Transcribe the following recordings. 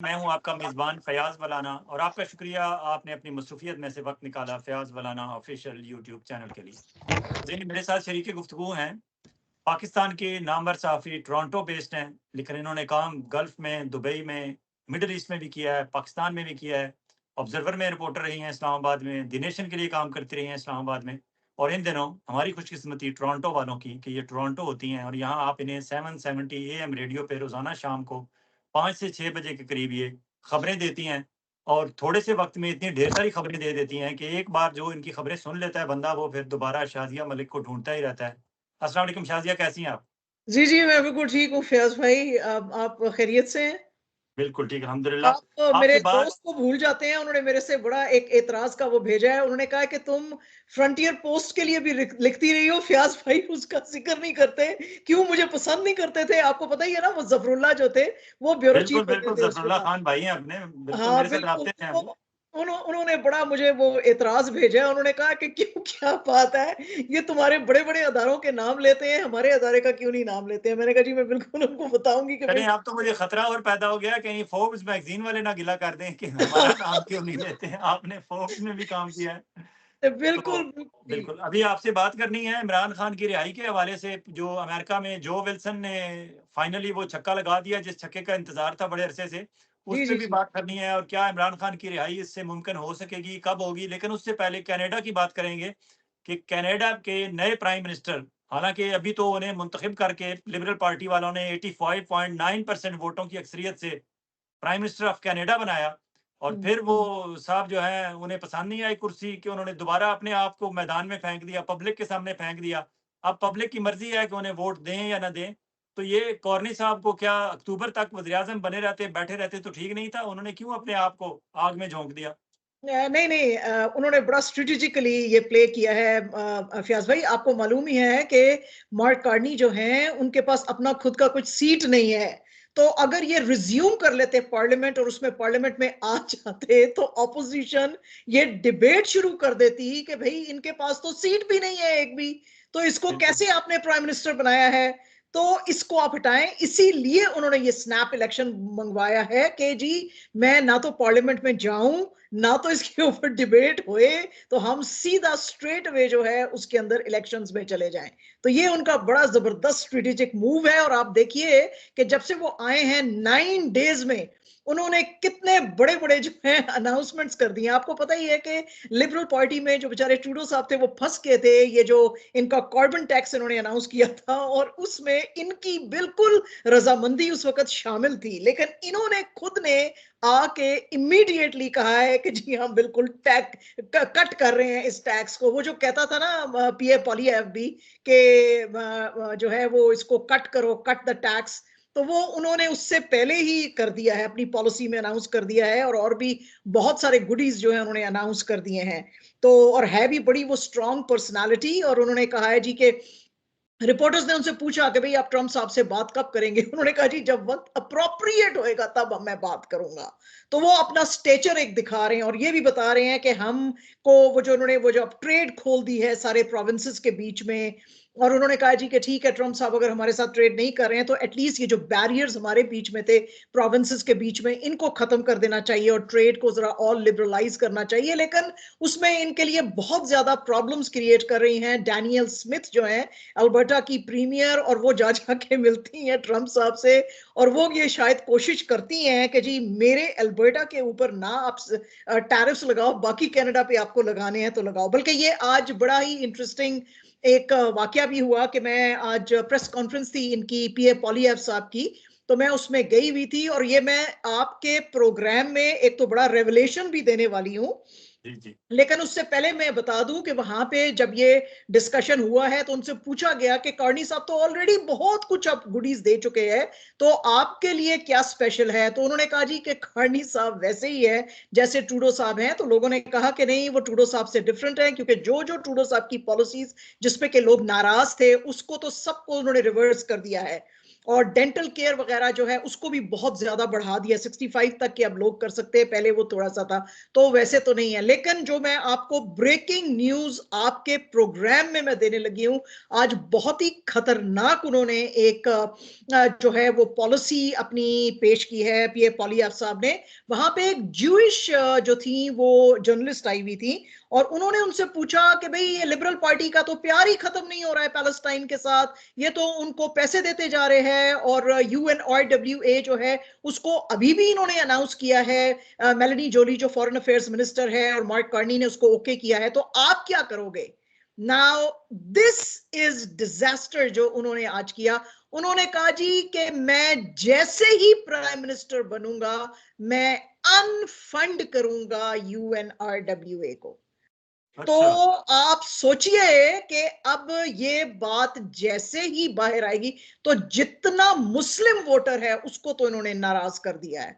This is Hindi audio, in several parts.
मैं हूं आपका मेज़बान फ़याज़ वलाना और आपका शुक्रिया आपने अपनी मसरूफ़ियत में से वक़्त निकाला फ़याज़ वलाना ऑफ़िशियल यूट्यूब चैनल के लिए। जी, मेरे साथ शरीके गुफ्तगू हैं, पाकिस्तान के नामवर सहाफ़ी टोरंटो बेस्ड हैं, लेकिन इन्होंने काम गल्फ़ में, दुबई में, मिडल ईस्ट में भी किया है, पाकिस्तान में भी किया है। ऑब्ज़र्वर में रिपोर्टर रही हैं इस्लामाबाद में, द नेशन के लिए काम करती रही हैं इस्लामाबाद में। और इन दिनों हमारी खुशकिस्मती टोरंटो वालों की कि ये टोरंटो होती हैं और यहाँ आप इन्हें 770 एएम रेडियो पे रोज़ाना शाम को 5 से 6 बजे के करीब ये खबरें देती हैं और थोड़े से वक़्त में इतनी ढेर सारी खबरें दे देती हैं कि एक बार जो इनकी खबरें सुन लेता है बंदा, वो फिर दोबारा शाज़िया मलिक को ढूँढता ही रहता है। अस्सलाम वालेकुम शाज़िया, कैसी हैं आप? जी, जी, मैं बिल्कुल ठीक हूँ फ़याज़ भाई। आप खैरियत से हैं? बिल्कुल ठीक, अल्हम्दुलिल्लाह। आप मेरे आपसे बात दोस्त को भूल जाते हैं, उन्होंने मेरे से बड़ा एक एतराज़ का वो भेजा है। उन्होंने कहा है कि तुम फ्रंटियर पोस्ट के लिए भी लिखती रही हो, फ़याज़ भाई उसका ज़िक्र नहीं करते। क्यों मुझे पसंद नहीं करते थे? आपको पता ही है ना, वो ज़फ़रुल्लाह जो थे, वो ब्यूरो बिल्कुल, चीफ होते बिल्कुल, थे उसके ज़फ़रुल्लाह बाद। खान भाई हैं अपने, बिल्कुल हाँ, मेरे साथ बिल्कुल, राब्ते में हैं तो वो। उन्होंने बड़ा मुझे वो एतराज़ भेजा है, उन्होंने कहा कि क्यों क्या बात है, ये तुम्हारे बड़े-बड़े अदारों के नाम लेते हैं, हमारे अदारे का क्यों नहीं नाम लेते हैं? मैंने कहा जी मैं बिल्कुल उनको बताऊँगी कि चलिए, भई अब तो मुझे खतरा और पैदा हो गया कहीं फोर्ब्स मैगज़ीन वाले ना गिला कर दें कि हमारा नाम क्यों नहीं लेते हैं, आपने फोर्ब्स में भी काम किया है। बिल्कुल, तो बिल्कुल जी। बिल्कुल, अभी आपसे बात करनी है इमरान खान की रिहाई के हवाले से, जो अमेरिका में जो विल्सन ने फाइनली वो छक्का लगा दिया, जिस छक्के का इंतज़ार था बड़े अरसे से, उस जी, पे जी, भी जी। बात करनी है और क्या इमरान खान की रिहाई इससे मुमकिन हो सकेगी, कब होगी? लेकिन उससे पहले कनाडा की बात करेंगे कि कनाडा के नए प्राइम मिनिस्टर, हालाँकि अभी तो उन्हें मुंतखब करके लिबरल पार्टी वालों ने 85.9% वोटों की अक्सरियत से प्राइम मिनिस्टर ऑफ कनाडा बनाया और हुँ। फिर वो साहब जो हैं उन्हें पसंद नहीं आई कुर्सी कि उन्होंने दोबारा अपने आप को मैदान में फेंक दिया, पब्लिक के सामने फेंक दिया। अब पब्लिक की मर्ज़ी है कि उन्हें वोट दें या ना दें। तो ये कॉर्नी साहब को क्या अक्टूबर तक वज़ीर-ए-आज़म बने रहते, बैठे रहते तो ठीक नहीं था? उन्होंने क्यों अपने आप को आग में झोंक दिया? नहीं, नहीं, उन्होंने बड़ा स्ट्रैटेजिकली ये प्ले किया है। फ़याज़ भाई आपको मालूम ही है कि मार्क कार्नी जो हैं, उनके पास अपना खुद का कुछ सीट नहीं है। तो अगर ये रिज़्यूम कर लेते पार्लियामेंट और उसमें पार्लियामेंट में आ जाते, तो ऑपोज़िशन ये डिबेट शुरू कर देती कि भई इनके पास तो सीट भी नहीं है एक भी, तो इसको बिल्कुल। कैसे आपने प्राइम मिनिस्टर बनाया है? तो इसको आप हटाएँ, इसीलिए उन्होंने ये स्नैप इलेक्शन मंगवाया है कि जी, मैं ना तो पार्लियामेंट में जाऊँ, ना तो इसके ऊपर डिबेट होए, तो हम सीधा स्ट्रेट वे जो है उसके अंदर इलेक्शंस में चले जाएं। तो ये उनका बड़ा जबरदस्त स्ट्रेटेजिक मूव है और आप देखिए कि जब से वो आए हैं 9 डेज में उन्होंने कितने बड़े बड़े जो है अनाउंसमेंट्स कर दिए। आपको पता ही है कि लिबरल पार्टी में जो बेचारे ट्रूडो साहब थे वो फंस गए थे, ये जो इनका कार्बन टैक्स इन्होंने अनाउंस किया था और उसमें इनकी बिल्कुल रजामंदी उस वक्त शामिल थी, लेकिन इन्होंने खुद ने आके इमीडिएटली कहा है कि जी हम बिल्कुल कट कर रहे हैं इस टैक्स को। वो जो कहता था ना पीए पॉलिएफ भी कि जो है वो इसको कट करो, कट द टैक्स, तो वो उन्होंने उससे पहले ही कर दिया है, अपनी पॉलिसी में अनाउंस कर दिया है और भी बहुत सारे गुडीज जो है उन्होंने अनाउंस कर दिए हैं। तो और है भी बड़ी वो स्ट्रांग पर्सनालिटी और उन्होंने कहा है जी के रिपोर्टर्स ने उनसे पूछा कि भाई आप ट्रंप साहब से बात कब करेंगे? उन्होंने कहा जी जब वक्त अप्रोप्रिएट होएगा तब मैं बात करूंगा। तो वो अपना स्टेचर एक दिखा रहे हैं और ये भी बता रहे हैं कि हम को वो जो उन्होंने वो जो अब ट्रेड खोल दी है सारे प्रोविंसेस के बीच में और उन्होंने कहा जी कि ठीक है ट्रंप साहब अगर हमारे साथ ट्रेड नहीं कर रहे हैं तो एटलीस्ट ये जो बैरियर्स हमारे बीच में थे प्रोविंसेस के बीच में इनको खत्म कर देना चाहिए और ट्रेड को जरा और लिबरलाइज करना चाहिए, लेकिन उसमें इनके लिए बहुत ज्यादा प्रॉब्लम्स क्रिएट कर रही हैं डैनियल स्मिथ जो है अल्बर्टा की प्रीमियर, और वो जा जाके मिलती हैं ट्रंप साहब से और वो ये शायद कोशिश करती हैं कि जी मेरे अल्बर्टा के ऊपर ना आप टैरिफ्स लगाओ, बाकी कनाडा पे आपको लगाने हैं तो लगाओ। बल्कि ये आज बड़ा ही इंटरेस्टिंग एक वाकया भी हुआ कि मैं आज प्रेस कॉन्फ्रेंस थी इनकी पीए पॉलिएफ साहब की, तो मैं उसमें गई हुई थी और ये मैं आपके प्रोग्राम में एक तो बड़ा रेवलेशन भी देने वाली हूँ, जी, जी। लेकिन उससे पहले मैं बता दूं कि वहां पे जब ये डिस्कशन हुआ है तो उनसे पूछा गया कि कार्नी साहब तो ऑलरेडी बहुत कुछ आप गुडीज दे चुके हैं, तो आपके लिए क्या स्पेशल है? तो उन्होंने कहा जी कि कार्नी साहब वैसे ही है जैसे ट्रूडो साहब हैं। तो लोगों ने कहा कि नहीं वो ट्रूडो साहब से डिफरेंट है, क्योंकि जो जो ट्रूडो साहब की पॉलिसीज जिसपे के लोग नाराज थे उसको तो सबको उन्होंने रिवर्स कर दिया है और डेंटल केयर वगैरह जो है उसको भी बहुत ज्यादा बढ़ा दिया, 65 तक के अब लोग कर सकते हैं, पहले वो थोड़ा सा था, तो वैसे तो नहीं है। लेकिन जो मैं आपको ब्रेकिंग न्यूज आपके प्रोग्राम में मैं देने लगी हूं, आज बहुत ही खतरनाक उन्होंने एक जो है वो पॉलिसी अपनी पेश की है पीए पॉलिएफ साहब ने। वहां पे एक ज्यूइश जो थी वो जर्नलिस्ट आई हुई थी, और उन्होंने उनसे पूछा कि भाई ये लिबरल पार्टी का तो प्यार ही खत्म नहीं हो रहा है पैलेस्टाइन के साथ, ये तो उनको पैसे देते जा रहे हैं, और UNRWA जो है उसको अभी भी इन्होंने अनाउंस किया है, मेलेनी जोली जो फॉरेन अफेयर्स मिनिस्टर है और मार्क कार्नी ने उसको ओके किया है, तो आप क्या करोगे? नाउ दिस इज डिजास्टर जो उन्होंने आज किया। उन्होंने कहा जी कि मैं जैसे ही प्राइम मिनिस्टर बनूंगा मैं अनफंड करूंगा UNRWA को। तो अच्छा। आप सोचिए कि अब ये बात जैसे ही बाहर आएगी तो जितना मुस्लिम वोटर है उसको तो इन्होंने नाराज कर दिया है।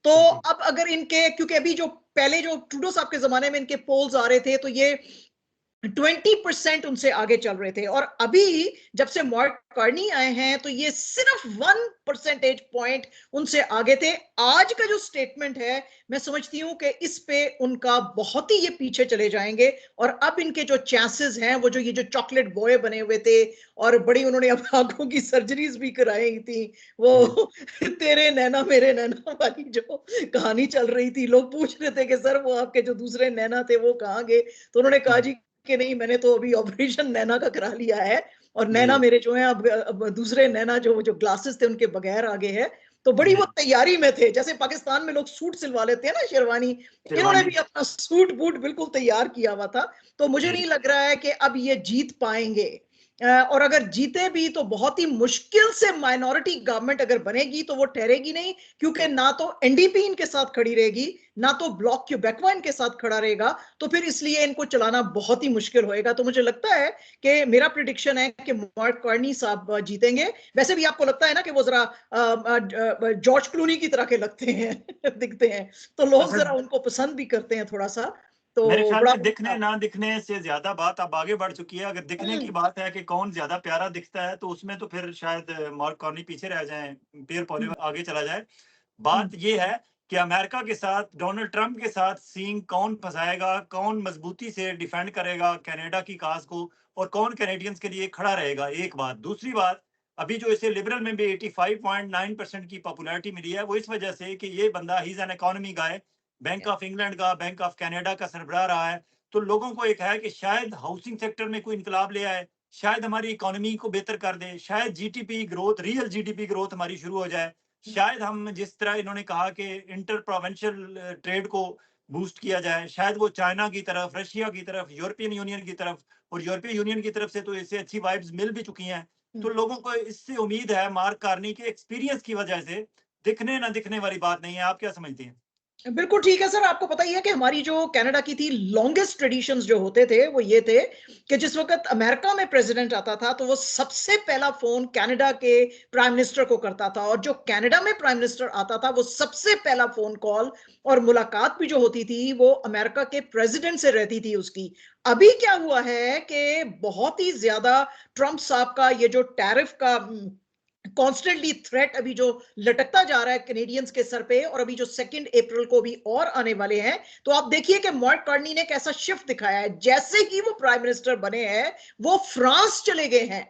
तो बिल्कुल। अब अगर इनके, क्योंकि अभी जो पहले जो ट्रूडो साहब के जमाने में इनके पोल्स आ रहे थे तो ये 20% उनसे आगे चल रहे थे, और अभी जब से मार्क कार्नी आए हैं तो ये सिर्फ 1 परसेंटेज पॉइंट उनसे आगे थे। आज का जो स्टेटमेंट है मैं समझती हूं कि इस पे उनका बहुत ही ये पीछे चले जाएंगे, और अब इनके जो चांसेस हैं, वो जो ये जो चॉकलेट बॉय बने हुए थे और बड़ी उन्होंने अब आंखों की सर्जरीज भी कराई थी, वो तेरे नैना मेरे नैना वाली जो कहानी चल रही थी, लोग पूछ रहे थे कि सर वो आपके जो दूसरे नैना थे वो कहाँ गए, तो उन्होंने कहा जी कि नहीं, मैंने तो अभी ऑपरेशन नैना का करा लिया है, और नैना मेरे जो है अब दूसरे नैना जो जो ग्लासेस थे उनके बगैर आगे है। तो बड़ी वो तैयारी में थे, जैसे पाकिस्तान में लोग सूट सिलवा लेते हैं ना, शेरवानी, इन्होंने भी अपना सूट बूट बिल्कुल तैयार किया हुआ था। तो मुझे नहीं लग रहा है कि अब ये जीत पाएंगे, और अगर जीते भी तो बहुत ही मुश्किल से माइनॉरिटी गवर्नमेंट अगर बनेगी तो वो ठहरेगी नहीं, क्योंकि ना तो एनडीपी इनके साथ खड़ी रहेगी, ना तो ब्लॉक क्यूबेकवा इनके साथ खड़ा रहेगा, तो फिर इसलिए इनको चलाना बहुत ही मुश्किल होएगा। तो मुझे लगता है कि मेरा प्रिडिक्शन है कि मार्क कार्नी साहब जीतेंगे। वैसे भी आपको लगता है ना कि वो जरा जॉर्ज क्लूनी की तरह के लगते हैं दिखते हैं, तो लोग जरा उनको पसंद भी करते हैं थोड़ा सा, तो मेरे ख्याल बड़ा में दिखने ना दिखने से ज्यादा बात अब आगे बढ़ चुकी है। अगर दिखने की बात है कि कौन ज्यादा प्यारा दिखता है तो उसमें तो फिर शायद मार्क कार्नी पीछे रह जाएं, पियर पॉलिएफ आगे चला जाए। बात ये है कि अमेरिका के साथ, डोनाल्ड ट्रंप के साथ सींग कौन फंसाएगा, कौन मजबूती से डिफेंड करेगा कनाडा की काज को, और कौन कैनेडियंस के लिए खड़ा रहेगा, एक बात। दूसरी बात, अभी जो इसे लिबरल में भी 85.9% की पॉपुलैरिटी मिली है वो इस वजह से कि ये बंदा he is an economy guy, bank of England का, बैंक ऑफ कनाडा का सरबराह रहा है। तो लोगों को एक है कि शायद हाउसिंग सेक्टर में कोई इंकलाब ले आए, शायद हमारी इकोनॉमी को बेहतर कर दे, शायद GDP growth, real GDP growth हमारी शुरू हो जाए, शायद हम जिस तरह इन्होंने कहा कि इंटर प्रोविंशियल ट्रेड को बूस्ट किया जाए, शायद वो चाइना की तरफ, रशिया की तरफ, यूरोपियन यूनियन की तरफ, और यूरोपियन यूनियन की तरफ से तो इससे अच्छी वाइब्स मिल भी चुकी हैं। तो लोगों को इससे उम्मीद है, मार्क कार्नी के एक्सपीरियंस की वजह से। दिखने ना दिखने वाली बात नहीं है। आप क्या समझती हैं? बिल्कुल ठीक है सर। आपको पता ही है कि हमारी जो कनाडा की थी लॉन्गेस्ट ट्रेडिशंस जो होते थे वो ये थे कि जिस वक्त अमेरिका में प्रेसिडेंट आता था तो वो सबसे पहला फोन कनाडा के प्राइम मिनिस्टर को करता था, और जो कनाडा में प्राइम मिनिस्टर आता था वो सबसे पहला फोन कॉल और मुलाकात भी जो होती थी वो अमेरिका के प्रेसिडेंट से रहती थी उसकी। अभी क्या हुआ है कि बहुत ही ज्यादा ट्रंप साहब का ये जो टैरिफ का कॉन्स्टेंटली थ्रेट अभी जो लटकता जा रहा है कैनेडियंस के सर पे, और अभी जो 2 अप्रैल को भी और आने वाले हैं, तो आप देखिए कि मार्क कार्नी ने कैसा शिफ्ट दिखाया है। जैसे ही वो प्राइम मिनिस्टर बने हैं वो फ्रांस चले गए हैं,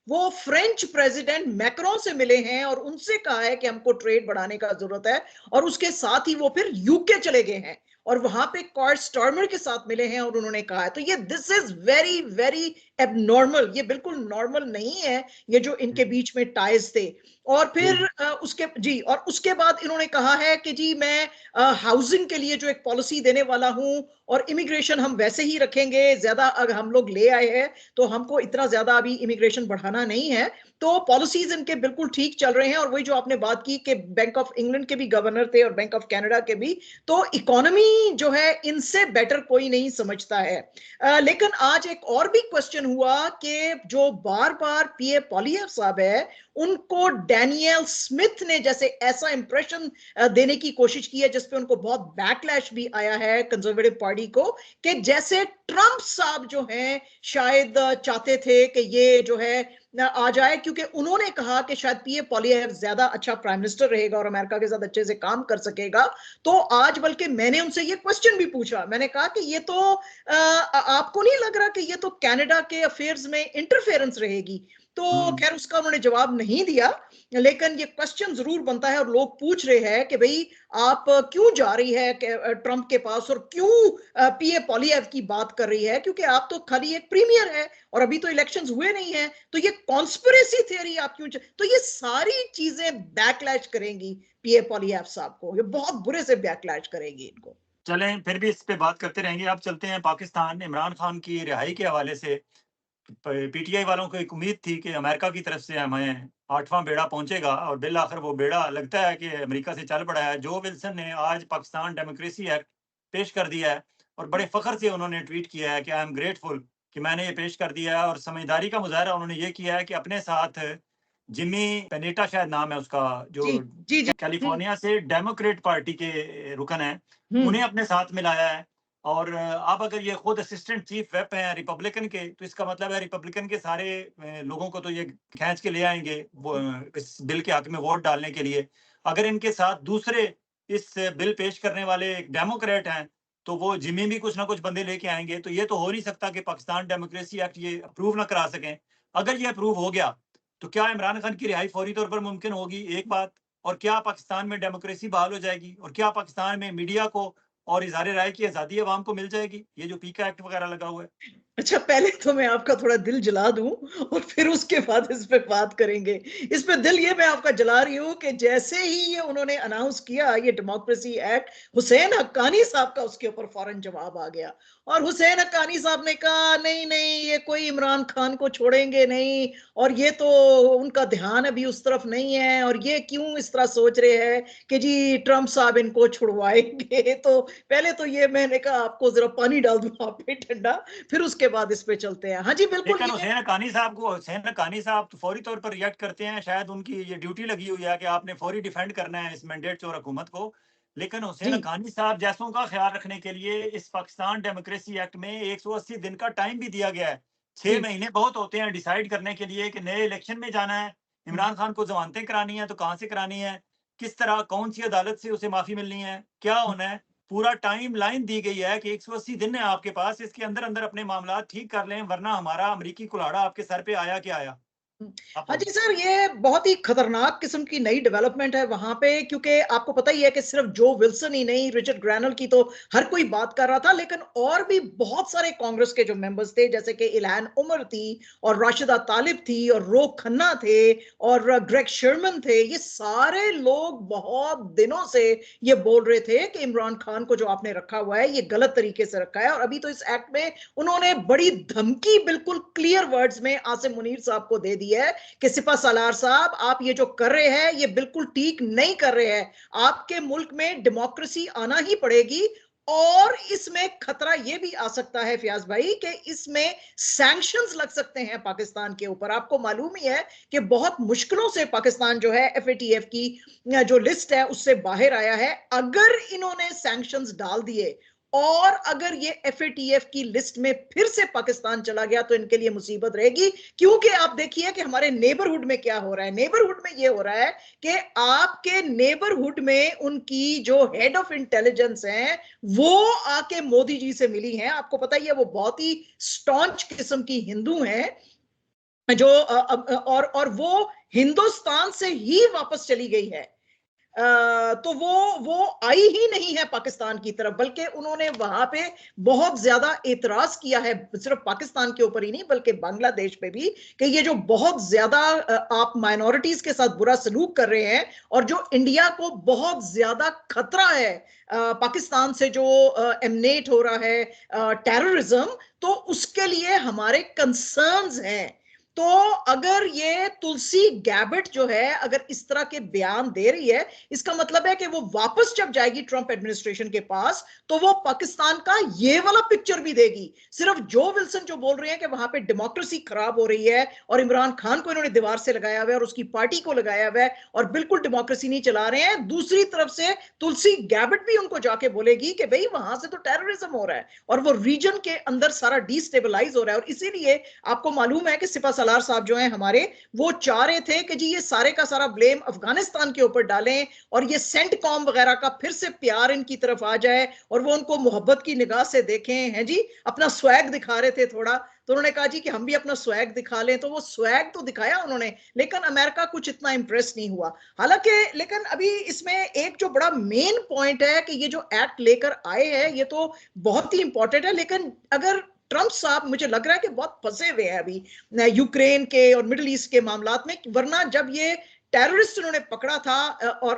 वो फ्रेंच प्रेसिडेंट मैक्रोन से मिले हैं और उनसे कहा है कि हमको ट्रेड बढ़ाने का जरूरत है, और उसके साथ ही वो फिर यूके चले गए हैं और वहां पे कार्ड स्टार्मर के साथ मिले हैं और उन्होंने कहा है। तो ये this is very very abnormal, ये बिल्कुल नॉर्मल नहीं है ये जो इनके बीच में टाइज थे। और फिर उसके जी, और उसके बाद इन्होंने कहा है कि जी मैं हाउसिंग के लिए जो एक पॉलिसी देने वाला हूं, और इमिग्रेशन हम वैसे ही रखेंगे, ज्यादा अगर हम लोग ले आए हैं तो हमको इतना ज्यादा अभी इमिग्रेशन बढ़ाना नहीं है। तो पॉलिसीज इनके बिल्कुल ठीक चल रहे हैं, और वही जो आपने बात की कि बैंक ऑफ इंग्लैंड के भी गवर्नर थे और बैंक ऑफ कनाडा के भी, तो इकोनॉमी जो है इनसे बेटर कोई नहीं समझता है। लेकिन आज एक और भी क्वेश्चन हुआ कि जो बार बार पीए पॉलिएफ साहब है उनको डैनियल स्मिथ ने जैसे ऐसा इंप्रेशन देने की कोशिश की है जिसपे उनको बहुत बैकलैश भी आया है कंजर्वेटिव पार्टी को, कि जैसे ट्रंप साहब जो हैं शायद चाहते थे कि ये जो है आ जाए, क्योंकि उन्होंने कहा कि शायद पीए पोलिएव ज्यादा अच्छा प्राइम मिनिस्टर रहेगा और अमेरिका के साथ अच्छे से काम कर सकेगा। तो आज बल्कि मैंने उनसे ये क्वेश्चन भी पूछा, मैंने कहा कि ये तो आपको नहीं लग रहा कि ये तो कनाडा के अफेयर्स में इंटरफेरेंस रहेगी? तो खैर उसका उन्होंने जवाब नहीं दिया, लेकिन ये क्वेश्चन जरूर बनता है और लोग पूछ रहे हैं कि भाई आप क्यों जा रही है ट्रंप के पास और क्यों पीए पोलिएव की बात कर रही है, क्योंकि आप तो खाली एक प्रीमियर है और अभी तो इलेक्शंस हुए नहीं है, तो ये कॉन्स्पिरेसी थियरी आप क्यों? तो ये सारी चीजें बैकलैश करेंगी पीए पोलिएव साहब को, ये बहुत बुरे से बैकलैश करेंगी इनको। चलें फिर भी इस पे बात करते रहेंगे। अब चलते हैं पाकिस्तान। इमरान खान की रिहाई के हवाले से पीटीआई वालों को एक उम्मीद थी कि अमेरिका की तरफ से हमें 8वां बेड़ा पहुंचेगा, और बिल आखिर वो बेड़ा लगता है कि अमेरिका से चल पड़ा है। जो विल्सन ने आज पाकिस्तान डेमोक्रेसी एक्ट पेश कर दिया है और बड़े फख्र से उन्होंने ट्वीट किया है कि आई एम ग्रेटफुल कि मैंने ये पेश कर दिया है, और समझदारी का मुजाहरा उन्होंने ये किया है कि अपने साथ जिमी पेनेटा शायद नाम है उसका, जो जी जी जी। कैलिफोर्निया से डेमोक्रेट पार्टी के रुकन है, हम्म। उन्हें अपने साथ मिलाया है। और अब अगर ये खुद असिस्टेंट चीफ व्हिप हैं रिपब्लिकन के, तो इसका मतलब है रिपब्लिकन के सारे लोगों को तो ये खींच के ले आएंगे वो इस बिल के हक में वोट डालने के लिए। अगर इनके साथ दूसरे इस बिल पेश करने वाले एक डेमोक्रेट हैं, तो वो जिम्मी भी कुछ ना कुछ बंदे लेके आएंगे। तो ये तो हो नहीं सकता कि पाकिस्तान डेमोक्रेसी एक्ट ये अप्रूव ना करा सकें। अगर ये अप्रूव हो गया तो क्या इमरान खान की रिहाई फौरी तौर पर मुमकिन होगी? एक बात। और क्या पाकिस्तान में डेमोक्रेसी बहाल हो जाएगी? और क्या पाकिस्तान में मीडिया को और इज़हार राय की आज़ादी अवाम को मिल जाएगी? ये जो पीका एक्ट वगैरह लगा हुआ है। अच्छा, पहले तो मैं आपका थोड़ा दिल जला दूं और फिर उसके बाद इस पे बात करेंगे। इस पे दिल ये मैं आपका जला रही हूं कि जैसे ही ये उन्होंने अनाउंस किया ये डेमोक्रेसी एक्ट, हुसैन हक्कानी साहब का उसके ऊपर फौरन जवाब आ गया और हुसैन हक्कानी साहब ने कहा नहीं नहीं, ये कोई इमरान खान को छोड़ेंगे नहीं, और ये तो उनका ध्यान अभी उस तरफ नहीं है, और ये क्यों इस तरह सोच रहे हैं कि जी ट्रंप साहब इनको छुड़वाएंगे। तो पहले तो ये मैंने कहा आपको जरा पानी डाल दूं आप पे ठंडा, फिर उसके बाद इस पे चलते हैं। हाँ जी बिल्कुल। लेकिन ये हुसैन हक्कानी साहब तो फौरी तौर पर रिएक्ट करते हैं। शायद उनकी ये ड्यूटी लगी हुई है कि आपने फौरी डिफेंड करना है इस मैंडेट चोर हुकूमत को। लेकिन हुसैन जी हक्कानी साहब जैसों का ख्याल रखने के लिए इस पाकिस्तान डेमोक्रेसी एक्ट में 180 दिन का टाइम भी दिया गया है। 6 जी महीने बहुत होते हैं डिसाइड करने के लिए कि नए इलेक्शन में जाना है, इमरान खान को जमानतें करानी है तो कहाँ से करानी है, किस तरह कौन सी अदालत से उसे माफी मिलनी है, क्या होना है। पूरा टाइम लाइन दी गई है कि 180 दिन है आपके पास, इसके अंदर अंदर अपने मामला ठीक कर लें, वरना हमारा अमरीकी कुल्हाड़ा आपके सर पे आया क्या आया। आप हाँ बोलिए। जी सर, ये बहुत ही खतरनाक किस्म की नई डेवलपमेंट है वहां पे, क्योंकि आपको पता ही है कि सिर्फ जो विल्सन ही नहीं, रिचर्ड ग्रैनल की तो हर कोई बात कर रहा था, लेकिन और भी बहुत सारे कांग्रेस के जो मेंबर्स थे, जैसे कि इल्हान उमर थी और राशिदा तालिब थी और रो खन्ना थे और ग्रेग शर्मन थे, ये सारे लोग बहुत दिनों से ये बोल रहे थे कि इमरान खान को जो आपने रखा हुआ है ये गलत तरीके से रखा है। और अभी तो इस एक्ट में उन्होंने बड़ी धमकी बिल्कुल क्लियर वर्ड्स में आसिम मुनीर साहब को दे दी है कि सिपा सालार साहब आप ये जो कर रहे हैं ये बिल्कुल ठीक नहीं कर रहे हैं, आपके मुल्क में डेमोक्रेसी आना ही पड़ेगी। और इसमें खतरा ये भी आ सकता है फयाज भाई कि इसमें सैंक्शंस लग सकते हैं पाकिस्तान के ऊपर। आपको मालूम ही है कि बहुत मुश्किलों से पाकिस्तान जो है एफएटीएफ की जो लिस्ट है उससे बाहर आया है। अगर इन्होंने सैंक्शंस डाल दिए और अगर ये एफएटीएफ की लिस्ट में फिर से पाकिस्तान चला गया तो इनके लिए मुसीबत रहेगी, क्योंकि आप देखिए कि हमारे नेबरहुड में क्या हो रहा है। नेबरहुड में ये हो रहा है कि आपके नेबरहुड में उनकी जो हेड ऑफ इंटेलिजेंस है वो आके मोदी जी से मिली हैं। आपको पता ही है वो बहुत ही स्टॉन्च किस्म की हिंदू हैं जो और वो हिंदुस्तान से ही वापस चली गई है। तो वो आई ही नहीं है पाकिस्तान की तरफ, बल्कि उन्होंने वहां पे बहुत ज्यादा एतराज किया है, सिर्फ पाकिस्तान के ऊपर ही नहीं बल्कि बांग्लादेश पे भी, कि ये जो बहुत ज्यादा आप माइनॉरिटीज के साथ बुरा सलूक कर रहे हैं और जो इंडिया को बहुत ज्यादा खतरा है पाकिस्तान से जो एमनेट हो रहा है टेररिज्म, तो उसके लिए हमारे कंसर्न्स हैं। तो अगर ये तुलसी गैबट जो है अगर इस तरह के बयान दे रही है, इसका मतलब है कि वो वापस जब जाएगी ट्रंप एडमिनिस्ट्रेशन के पास तो वो पाकिस्तान का ये वाला पिक्चर भी देगी। सिर्फ जो विल्सन जो बोल रहे हैं कि वहां पे डेमोक्रेसी खराब हो रही है और इमरान खान को इन्होंने दीवार से लगाया हुआ है और उसकी पार्टी को लगाया हुआ है और बिल्कुल डेमोक्रेसी नहीं चला रहे हैं, दूसरी तरफ से तुलसी गैबट भी उनको जाके बोलेगी कि भाई वहां से तो टेररिज्म हो रहा है और वो रीजन के अंदर सारा डिस्टेबलाइज हो रहा है। और इसीलिए आपको मालूम है कि सिपा सलार साहब जो हैं हमारे, वो चाह रहे थे कि जी ये सारे का सारा ब्लेम अफगानिस्तान के ऊपर डालें और ये सेंट कॉम वगैरह का फिर से प्यार इनकी तरफ आ जाए और वो उनको मोहब्बत की निगाह से देखें, हैं जी, अपना स्वैग दिखा रहे थे थोड़ा, तो उन्होंने कहा जी कि हम भी अपना स्वैग दिखा लें, तो वो स्वैग तो दिखाया उन्होंने, लेकिन अमेरिका कुछ इतना इंप्रेस नहीं हुआ। हालांकि लेकिन अभी इसमें एक जो बड़ा मेन पॉइंट है कि ये जो एक्ट लेकर आए हैं ये तो बहुत ही इंपॉर्टेंट है, लेकिन अगर ट्रंप साहब मुझे लग रहा है कि बहुत फंसे हुए हैं अभी यूक्रेन के और मिडिल ईस्ट के मामलात में, वरना जब ये टेररिस्ट उन्होंने पकड़ा था और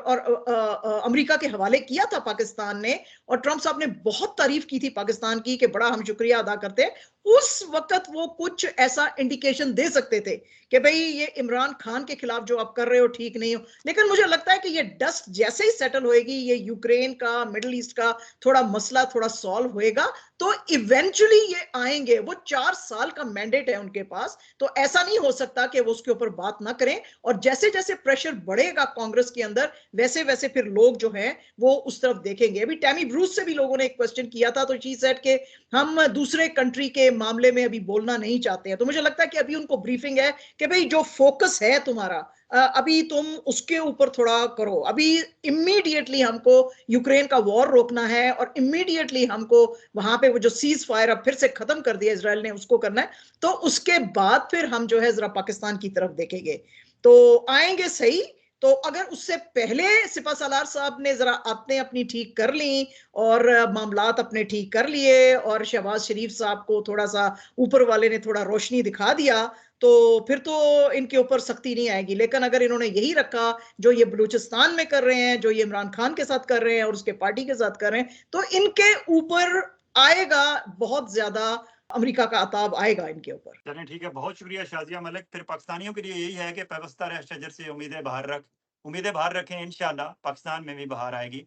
अमेरिका के हवाले किया था पाकिस्तान ने, और ट्रंप साहब ने बहुत तारीफ की थी पाकिस्तान की कि बड़ा हम शुक्रिया अदा करते हैं, उस वक्त वो कुछ ऐसा इंडिकेशन दे सकते थे कि भाई ये इमरान खान के खिलाफ जो आप कर रहे हो ठीक नहीं हो। लेकिन मुझे लगता है कि ये डस्ट जैसे ही सेटल होएगी, ये यूक्रेन का मिडिल ईस्ट का थोड़ा मसला थोड़ा सॉल्व होएगा, तो इवेंचुअली ये आएंगे। वो 4 साल का मैंडेट है उनके पास, तो ऐसा नहीं हो सकता कि वो उसके ऊपर बात ना करें। और जैसे जैसे प्रेशर बढ़ेगा कांग्रेस के अंदर, वैसे वैसे फिर लोग जो हैं वो उस तरफ देखेंगे। अभी टैमी ब्रूस से भी लोगों ने एक क्वेश्चन किया था, तो शी सेड कि हम दूसरे कंट्री के मामले में अभी बोलना नहीं चाहते हैं। तो मुझे लगता है कि अभी उनको ब्रीफिंग है कि भाई जो फोकस है तुम्हारा, अभी तुम उसके ऊपर थोड़ा करो। अभी इमीडिएटली हमको यूक्रेन का वॉर रोकना है और इमीडिएटली हमको वहां पे वो जो सीज फायर अब फिर से खत्म कर दिया इसराइल ने, उसको करना है। तो उसके बाद फिर हम जो है जरा पाकिस्तान की तरफ देखेंगे, तो आएंगे सही। तो अगर उससे पहले सिपा सलार साहब ने जरा अपने अपनी ठीक कर ली और मामलात अपने ठीक कर लिए और शहबाज शरीफ साहब को थोड़ा सा ऊपर वाले ने थोड़ा रोशनी दिखा दिया, तो फिर तो इनके ऊपर सख्ती नहीं आएगी। लेकिन अगर इन्होंने यही रखा जो ये बलूचिस्तान में कर रहे हैं, जो ये इमरान खान के साथ कर रहे हैं और उसके पार्टी के साथ कर रहे हैं, तो इनके ऊपर आएगा बहुत ज्यादा, अमेरिका का अताब आएगा इनके ऊपर। चलें ठीक है, बहुत शुक्रिया शाजिया मलिक। फिर पाकिस्तानियों के लिए यही है कि पैवस्ता रह शजर से उम्मीदें बाहर रखें, इंशाल्लाह पाकिस्तान में भी बाहर आएगी।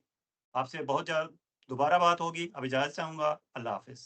आपसे बहुत जल्द दोबारा बात होगी। अब इजाज़त चाहूँगा। अल्लाह हाफ़िज़।